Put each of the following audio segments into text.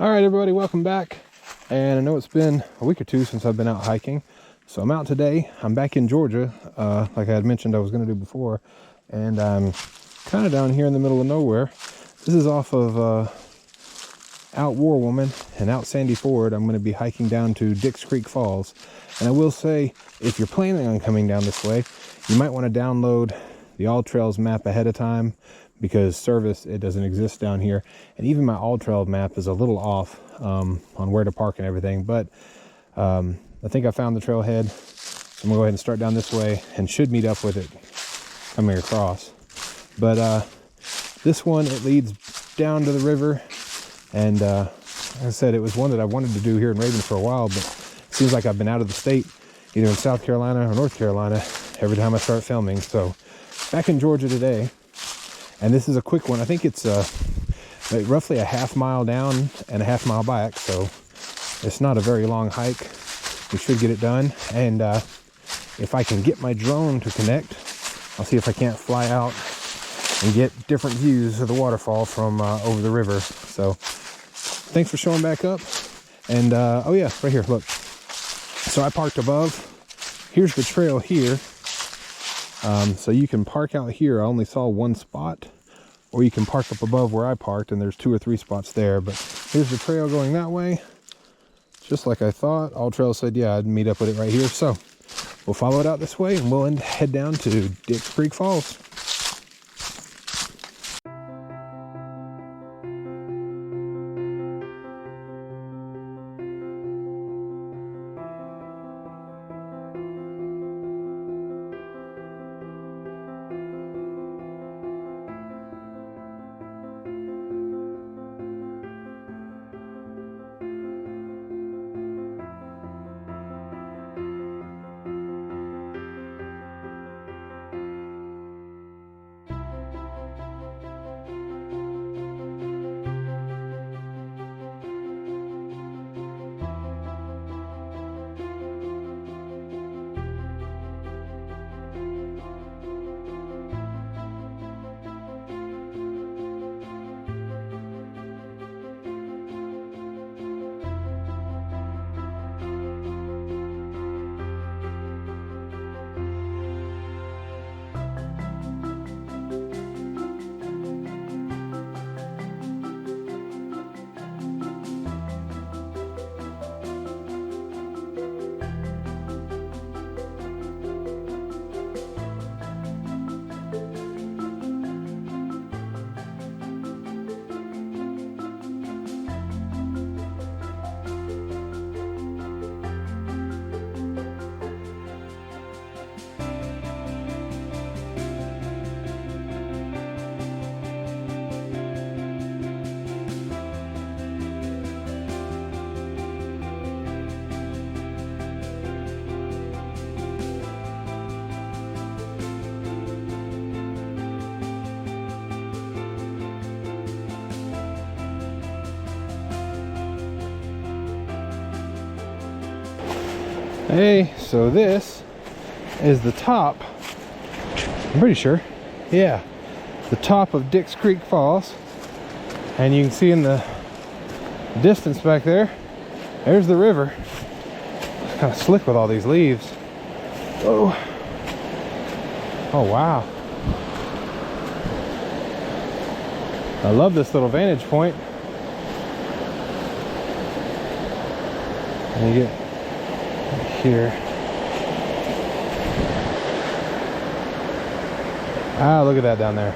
All right, everybody, welcome back. And I know it's been a week or two since I've been out hiking. So I'm out today. I'm back in Georgia, like I had mentioned I was going to do before. And I'm kind of down here in the middle of nowhere. This is off of out Warwoman and out Sandy Ford. I'm going to be hiking down to Dix Creek Falls. And I will say, if you're planning on coming down this way, you might want to download the All Trails map ahead of time, because service, it doesn't exist down here. And even my All Trail map is a little off on where to park and everything. But I think I found the trailhead. So I'm gonna go ahead and start down this way and should meet up with it coming across. But this one, it leads down to the river. And like I said, it was one that I wanted to do here in Raven for a while, but it seems like I've been out of the state, either in South Carolina or North Carolina, every time I start filming. So back in Georgia today. And this is a quick one. I think it's roughly a half mile down and a half mile back. So it's not a very long hike. We should get it done. And if I can get my drone to connect, I'll see if I can't fly out and get different views of the waterfall from over the river. So thanks for showing back up. And oh yeah, right here, look. So I parked above. Here's the trail here. So you can park out here. I only saw one spot, or you can park up above where I parked, and there's 2 or 3 spots there. But here's the trail going that way, just like I thought. All Trail said, yeah, I'd meet up with it right here. So we'll follow it out this way, and we'll head down to Dix Creek Falls. Hey, so this is the top, I'm pretty sure, yeah, the top of Dix Creek Falls. And you can see in the distance back there, there's the river. It's kind of slick with all these leaves. Oh, oh wow. I love this little vantage point. And you get here. Ah, look at that down there.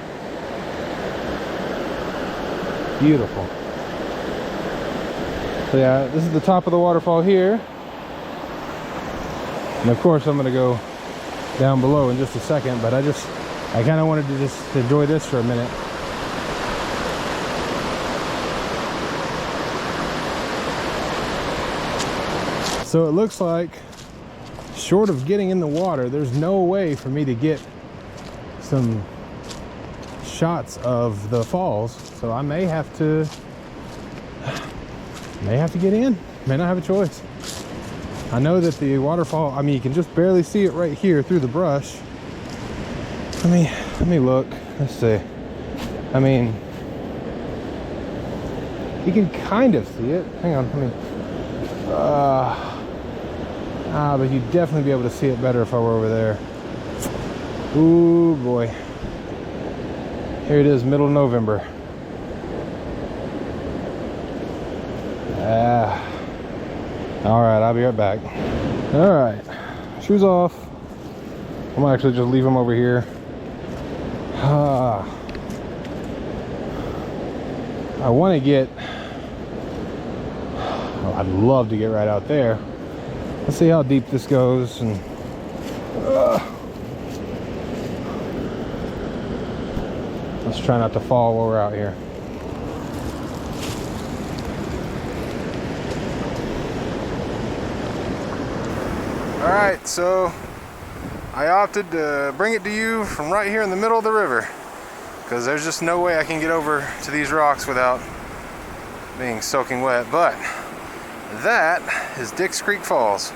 Beautiful. So yeah, this is the top of the waterfall here. And of course I'm gonna go down below in just a second, but I kind of wanted to just enjoy this for a minute. So it looks like, short of getting in the water, there's no way for me to get some shots of the falls. So I may have to get in, may not have a choice. I know that the waterfall, I mean, you can just barely see it right here through the brush. Let me look, let's see. I mean, You can kind of see it. Hang on, let me. But you'd definitely be able to see it better if I were over there. Ooh boy. Here it is, middle of November. All right, I'll be right back. All right, shoes off. I'm gonna actually just leave them over here. I want to get, oh, I'd love to get right out there. Let's see how deep this goes. And let's try not to fall while we're out here. All right, so I opted to bring it to you from right here in the middle of the river, because there's just no way I can get over to these rocks without being soaking wet. But that is Dix Creek Falls.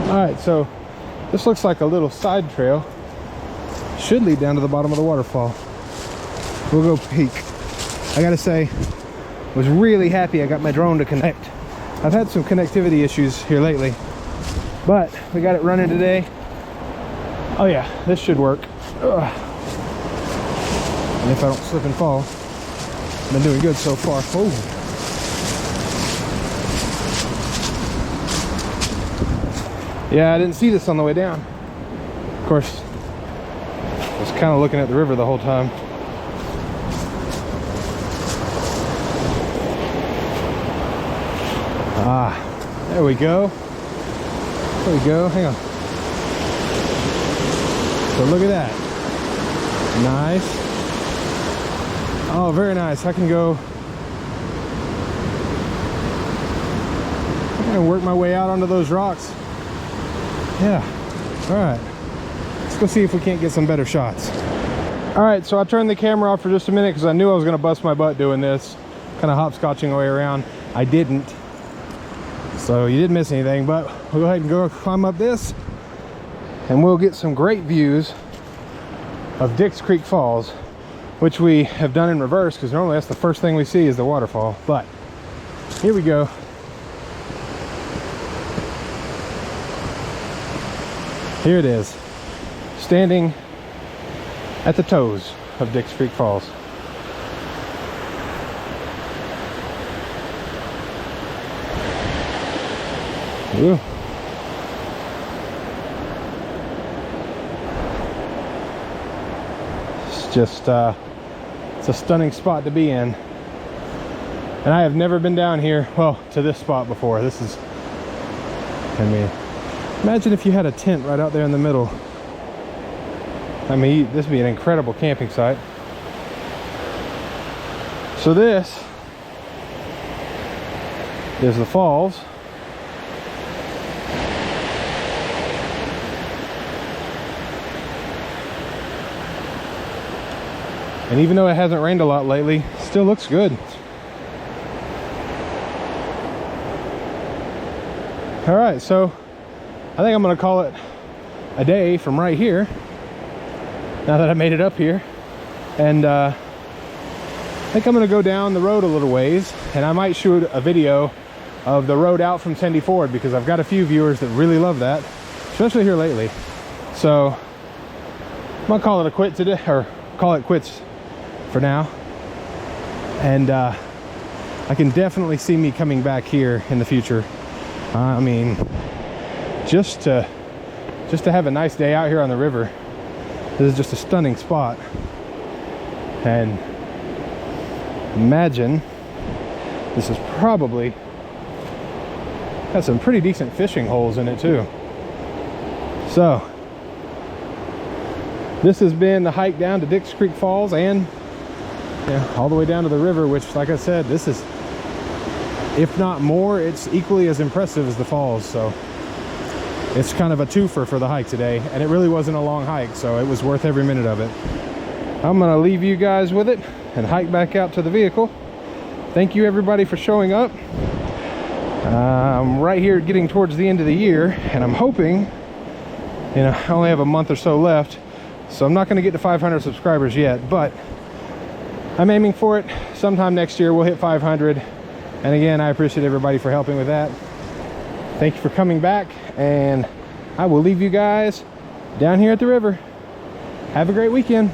All right, so this looks like a little side trail. Should lead down to the bottom of the waterfall. We'll go peek. I gotta say, I was really happy I got my drone to connect. I've had some connectivity issues here lately, but we got it running today. Oh yeah, this should work. Ugh. And if I don't slip and fall, I've been doing good so far. Oh. Yeah, I didn't see this on the way down. Of course, I was kind of looking at the river the whole time. Ah, there we go. There we go, hang on. So look at that. Nice. Oh, very nice. I can go and work my way out onto those rocks. Yeah, all right. Let's go see if we can't get some better shots. All right, so I turned the camera off for just a minute because I knew I was gonna bust my butt doing this, kind of hopscotching away around. I didn't, so you didn't miss anything, but we'll go ahead and go climb up this and we'll get some great views of Dix Creek Falls, which we have done in reverse because normally that's the first thing we see is the waterfall. But here we go. Here it is, standing at the toes of Dix Creek Falls. Ooh. It's just, it's a stunning spot to be in. And I have never been down here, well, to this spot before. This is, I mean, imagine if you had a tent right out there in the middle. I mean, this would be an incredible camping site. So this is the falls. And even though it hasn't rained a lot lately, it still looks good. All right, so I think I'm gonna call it a day from right here, now that I made it up here. And I think I'm gonna go down the road a little ways, and I might shoot a video of the road out from Tendy Ford, because I've got a few viewers that really love that, especially here lately. So I'm gonna call it a quit today, or call it quits for now. And I can definitely see me coming back here in the future. I mean, just to have a nice day out here on the river. This is just a stunning spot. And imagine, this is probably got some pretty decent fishing holes in it too. So this has been the hike down to Dix Creek Falls, and all the way down to the river, which, like I said, this is, if not more, it's equally as impressive as the falls. So it's kind of a twofer for the hike today, and it really wasn't a long hike, so it was worth every minute of it. I'm gonna leave you guys with it and hike back out to the vehicle. Thank you everybody for showing up. I'm right here getting towards the end of the year, and I'm hoping, I only have a month or so left, so I'm not going to get to 500 subscribers yet, but I'm aiming for it. Sometime next year we'll hit 500. And again, I appreciate everybody for helping with that. Thank you for coming back, and I will leave you guys down here at the river. Have a great weekend.